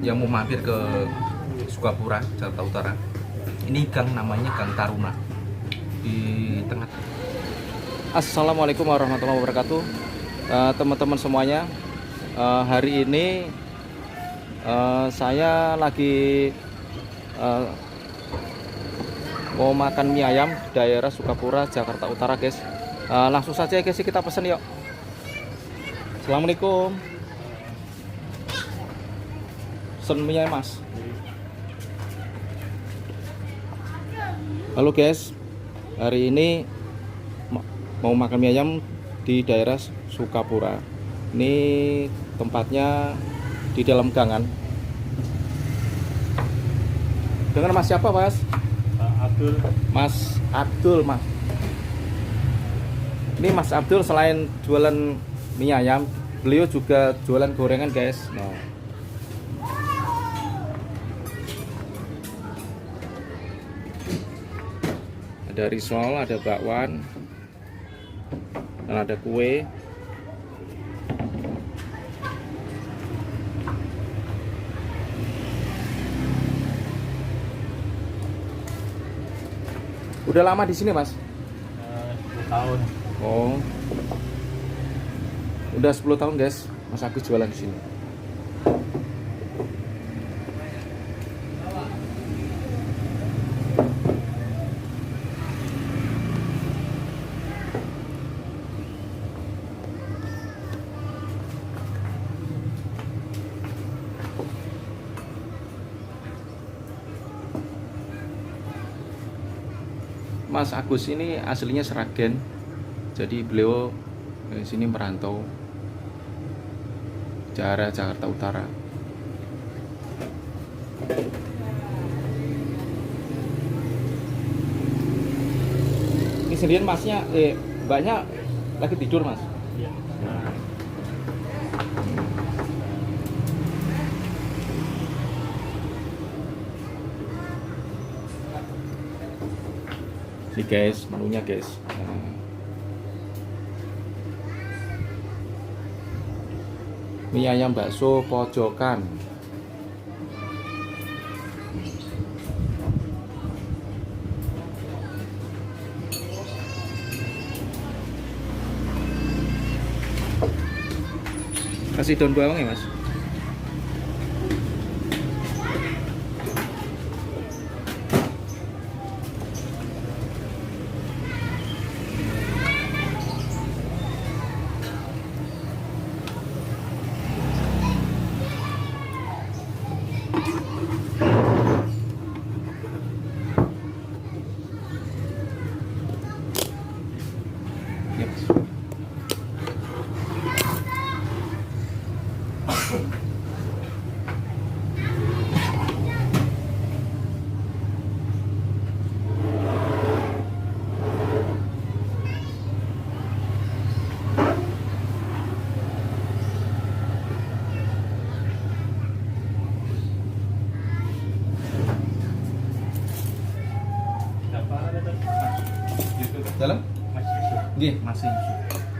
yang mau mampir ke Sukapura, Jakarta Utara. Ini gang namanya Gang Taruna di tengah. Assalamualaikum warahmatullahi wabarakatuh, teman-teman semuanya. Hari ini saya lagi mau makan mie ayam di daerah Sukapura, Jakarta Utara, guys. Langsung saja guys, kita pesen yuk. Assalamualaikum. Pesen mie ayam, Mas. Halo guys, hari ini mau makan mie ayam di daerah Sukapura. Ini tempatnya di dalam gangan. Dengan Mas siapa, Mas? Abdul. Mas Abdul, Mas. Ini Mas Abdul selain jualan mie ayam, beliau juga jualan gorengan, guys. Nah, ada risol, ada bakwan, dan ada kue. Udah lama di sini, Mas? 10 tahun. Oh, udah 10 tahun, guys. Mas Agus jualan di sini. Mas Agus ini aslinya Sragen, jadi beliau di sini merantau daerah Jakarta Utara. Ini sendirian Masnya, mbaknya lagi tidur, Mas? Iya. Ini guys, menunya guys. Mie ayam bakso pojokan. Kasih daun bawang ya, Mas? Yep. Siapa ada tuh? Mas YouTube. Dalam? Mas Yusuf. Nggih, masih.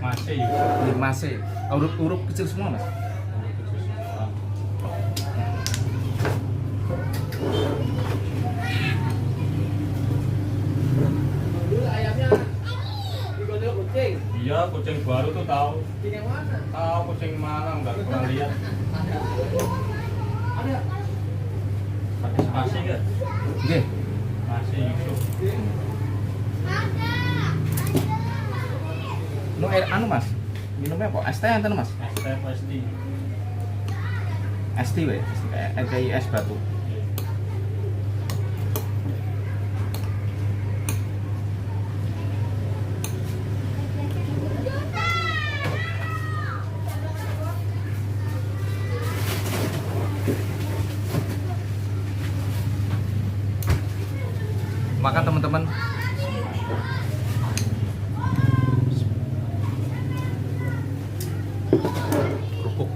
Masih Yusuf. Nggih, masih. Huruf kecil semua, Mas. Iya, kucing baru tuh tahu. Kucing yang mana? Tahu kucing mana nggak pernah lihat. Ada. Pakai spasi nggak? Nggih. Masih Yusuf. No air anu, Mas. Minumnya apa? Es teh enten, Mas? STFSD. Es teh we, kayak es batu. Makan teman-teman. Kerupuk.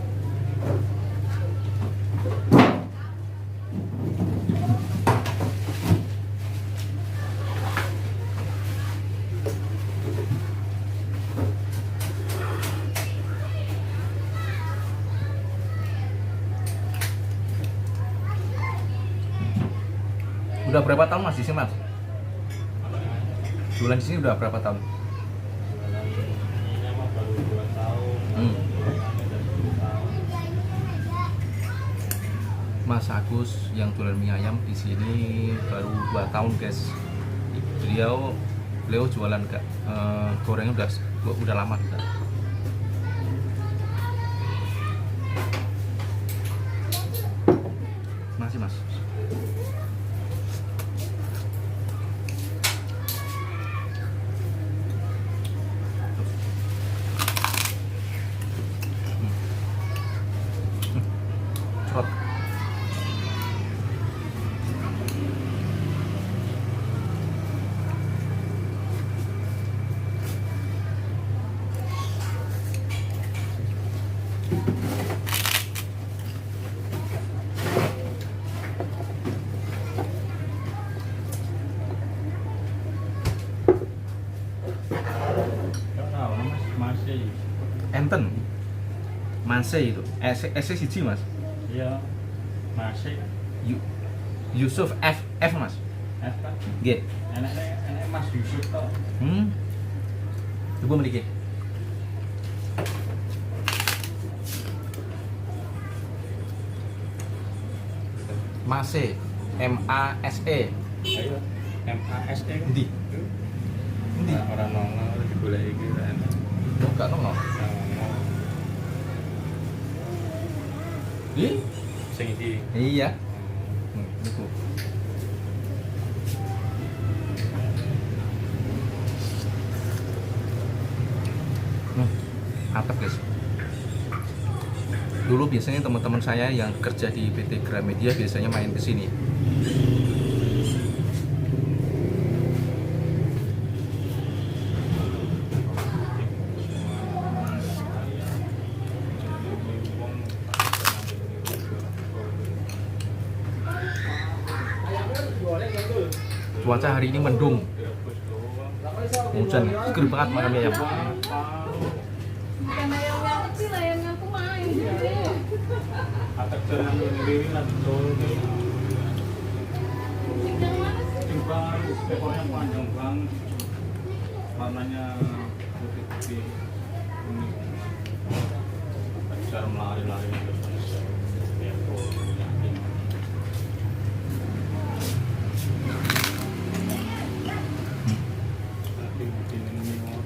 Udah berapa tahun Mas di sini Mas? Jualan di sini udah berapa tahun? Ini mah baru 2 tahun. Hmm. Gorengannya udah 10 tahun. Mas Agus yang jualan mie ayam di sini baru 2 tahun guys. Beliau jualan gorengnya udah lama juga. Masih Mas. Cerot. Nggak tahu Mas, masih. Enten. Mase itu. S siji Mas. Iya. Masih. Yusuf F Mas. Apa? Nggih. Enak Mas Yusuf toh. Coba mriki. Mase. MASE. Ayo. MASE kan? Endi? Endi? Orang nongol digoleki iki ra enak. Oh, gak nongol. Nongol. Ih? Sing iki. Iya. Niku. Mantap guys. Dulu biasanya teman-teman saya yang kerja di PT Gramedia biasanya main ke sini. Cuaca hari ini mendung, hujan, seger banget makan mie ayam. Bukan ayamnya kecil, ayamnya aku main. Atak jalan sendiri lah betul. Yang mana sih? Yang baru, ekornya panjang banget. Warnanya putih-putih. Ini. Cara melari-lari terus. Ekor, yakin. Nanti bikin ini mau.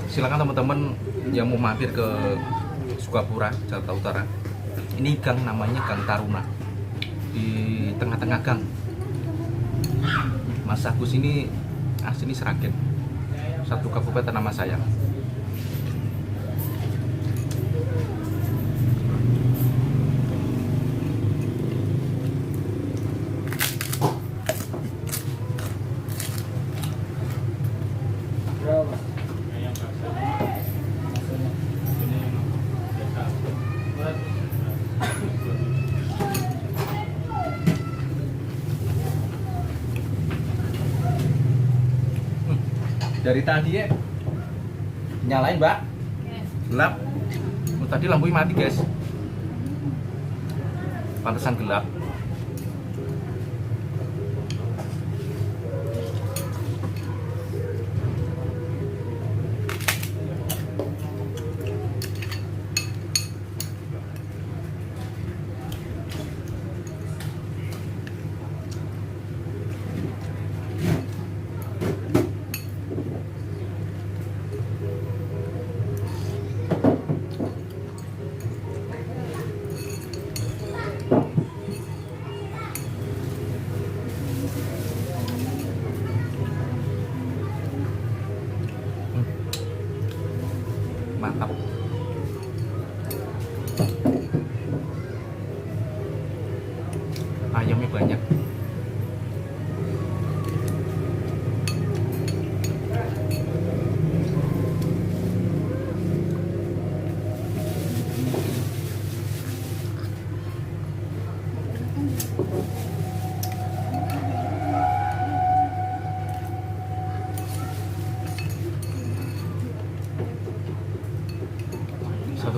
Silakan teman-teman yang mau mampir ke Sukapura, Jakarta Utara. Ini gang namanya Gang Taruna. Di tengah-tengah gang. Mas Agus ini asli Sragen. Satu kabupaten nama saya. Yang biasa. Ini yang biasa. Dari tadi ya nyalain Mbak, gelap. Oh, tadi lampunya mati guys, pantesan gelap.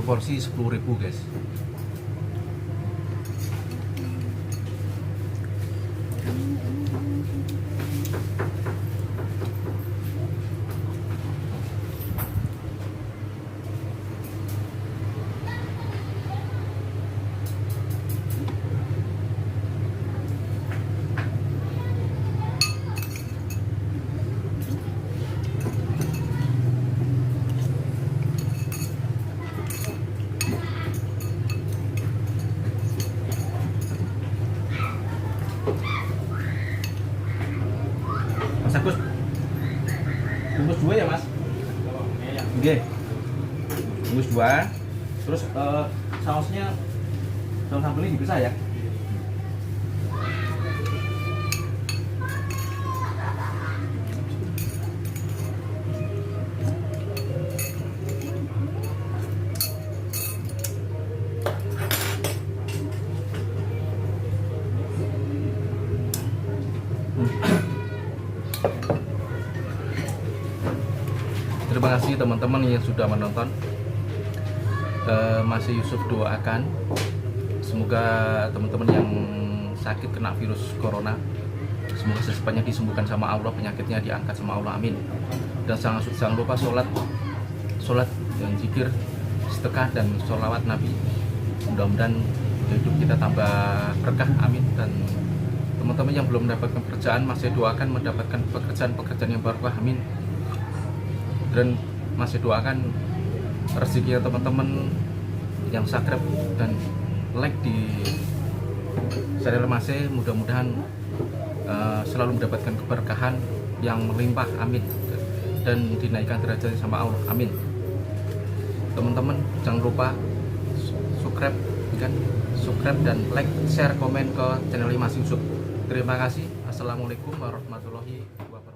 Satu porsi 10.000 guys. Mas Agus, bungkus 2 ya mas? Oke, bungkus 2. Terus sausnya, saus sambelnya dipisah ya? Terima kasih teman-teman yang sudah menonton. Masih Yusuf doakan semoga teman-teman yang sakit kena virus corona semoga secepatnya disembuhkan sama Allah, penyakitnya diangkat sama Allah, amin. Dan jangan lupa sholat dan zikir, sedekah dan sholawat Nabi. Mudah-mudahan hidup kita tambah berkah, amin. Dan teman-teman yang belum mendapatkan pekerjaan, masih doakan mendapatkan pekerjaan yang berkah, amin. Dan masih doakan rezekinya teman-teman yang subscribe dan like di channel Masih, mudah-mudahan selalu mendapatkan keberkahan yang melimpah, amin. Dan dinaikkan derajatnya sama Allah, amin. Teman-teman jangan lupa subscribe dan like, share, komen ke channel Mas Yusuf. Terima kasih. Assalamualaikum warahmatullahi wabarakatuh.